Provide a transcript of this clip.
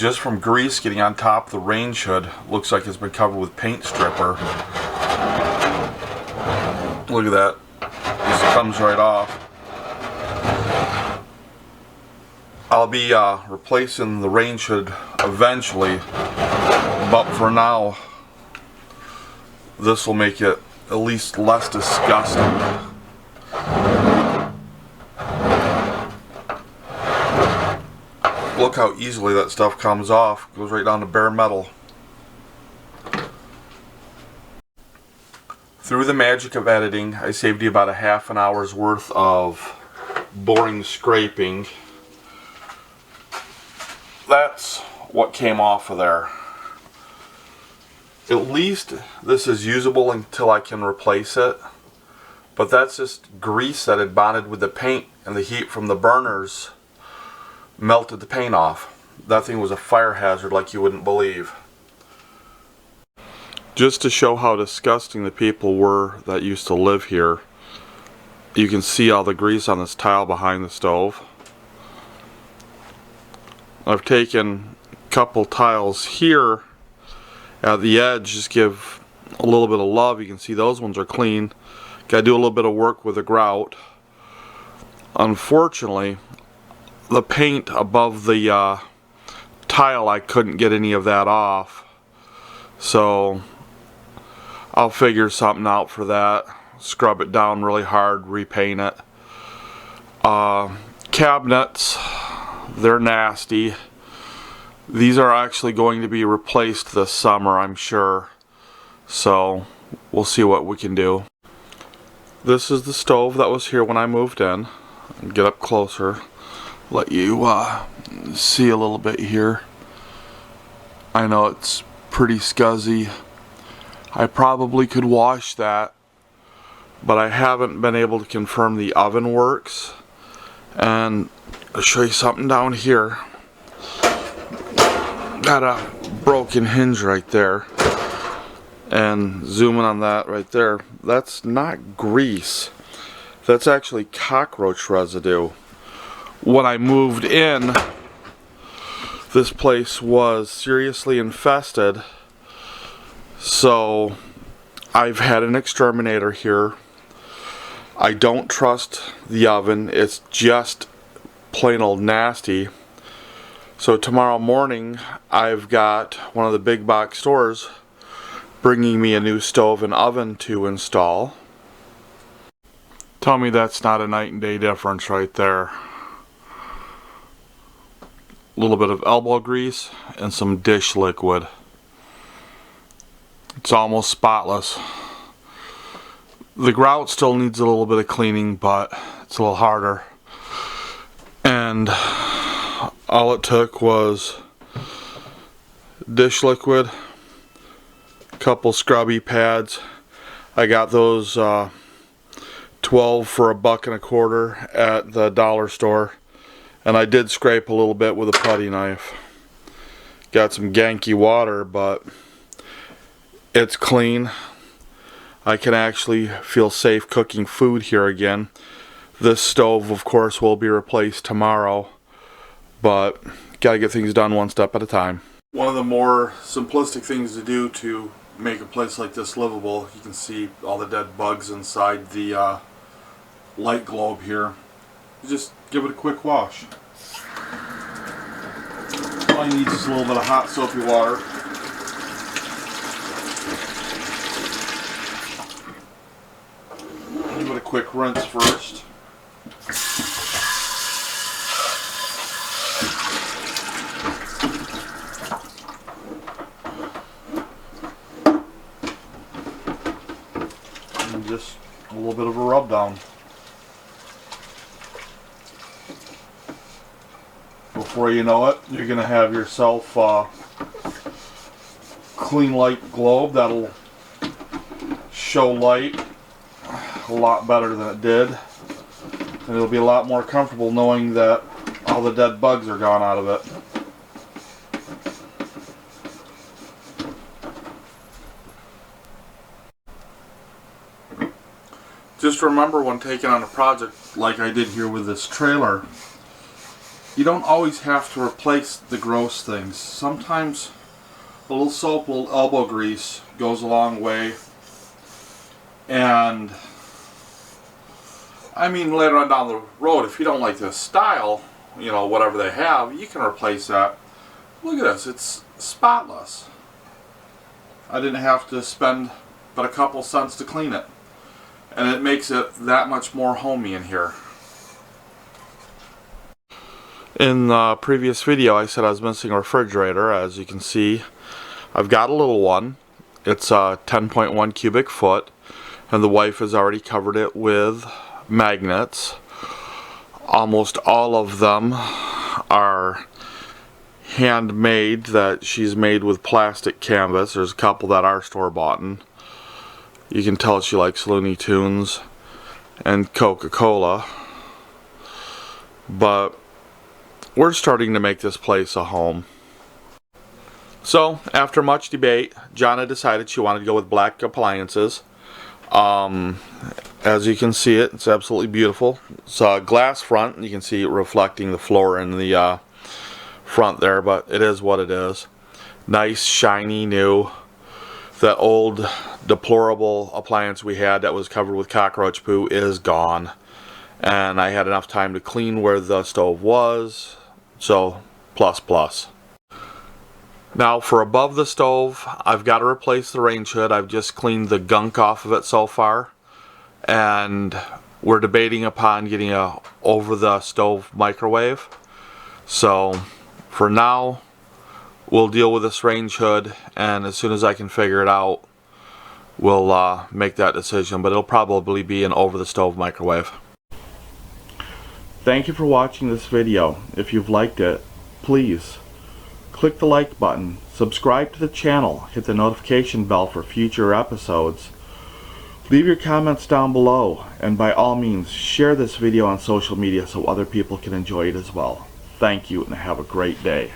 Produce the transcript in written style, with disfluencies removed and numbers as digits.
just from grease getting on top of the range hood. Looks like it's been covered with paint stripper. Look at that. Just comes right off. I'll be replacing the range hood eventually, but for now this will make it at least less disgusting. Look how easily that stuff comes off. Goes right down to bare metal. Through the magic of editing, I saved you about a half an hour's worth of boring scraping. That's what came off of there. At least this is usable until I can replace it. But that's just grease that had bonded with the paint, and the heat from the burners melted the paint off. That thing was a fire hazard like you wouldn't believe. Just to show how disgusting the people were that used to live here, you can see all the grease on this tile behind the stove. I've taken a couple tiles here at the edge, just give a little bit of love. You can see those ones are clean. Gotta do a little bit of work with the grout. Unfortunately, the paint above the tile, I couldn't get any of that off. So I'll figure something out for that. Scrub it down really hard, repaint it. Cabinets, they're nasty. These are actually going to be replaced this summer, I'm sure. So we'll see what we can do. This is the stove that was here when I moved in. Get up closer, let you see a little bit here. I know it's pretty scuzzy. I probably could wash that, but I haven't been able to confirm the oven works. And I'll show you something down here. Got a broken hinge right there. And zooming on that right there, that's not grease. That's actually cockroach residue. When I moved in, this place was seriously infested. So I've had an exterminator here. I don't trust the oven. It's just plain old nasty. So tomorrow morning I've got one of the big box stores bringing me a new stove and oven to install. Tell me that's not a night and day difference right there. A little bit of elbow grease and some dish liquid. It's almost spotless. The grout still needs a little bit of cleaning, but it's a little harder. And all it took was dish liquid, a couple scrubby pads. I got those 12 for $1.25 at the dollar store, and I did scrape a little bit with a putty knife. Got some Genki water, but it's clean. I can actually feel safe cooking food here again. This stove, of course, will be replaced tomorrow, but gotta get things done one step at a time. One of the more simplistic things to do to make a place like this livable, you can see all the dead bugs inside the light globe here. You just give it a quick wash. All you need is just a little bit of hot soapy water. Give it a quick rinse first. And just a little bit of a rub down. Before you know it, you're going to have yourself a clean light globe that'll show light a lot better than it did, and it'll be a lot more comfortable knowing that all the dead bugs are gone out of it. Just remember, when taking on a project like I did here with this trailer, you don't always have to replace the gross things. Sometimes a little soap, a little elbow grease goes a long way. And I mean, later on down the road, if you don't like this style, you know, whatever they have, you can replace that. Look at this, it's spotless. I didn't have to spend but a couple cents to clean it. And it makes it that much more homey in here. In the previous video I said I was missing a refrigerator. As you can see, I've got a little one. It's a 10.1 cubic foot, and the wife has already covered it with magnets. Almost all of them are handmade, that she's made with plastic canvas. There's a couple that are store-bought. You can tell she likes Looney Tunes and Coca-Cola. But we're starting to make this place a home. So, after much debate, Jonna decided she wanted to go with black appliances. As you can see it's absolutely beautiful. It's a glass front, and you can see it reflecting the floor in the front there, but it is what it is. Nice, shiny, new. That old, deplorable appliance we had that was covered with cockroach poo is gone. And I had enough time to clean where the stove was, so plus plus. Now for above the stove, I've got to replace the range hood. I've just cleaned the gunk off of it so far, and we're debating upon getting a over the stove microwave. So for now, we'll deal with this range hood, and as soon as I can figure it out, we'll make that decision. But it'll probably be an over the stove microwave. Thank you for watching this video. If you've liked it, please click the like button, subscribe to the channel, hit the notification bell for future episodes. Leave your comments down below, and by all means share this video on social media so other people can enjoy it as well. Thank you, and have a great day.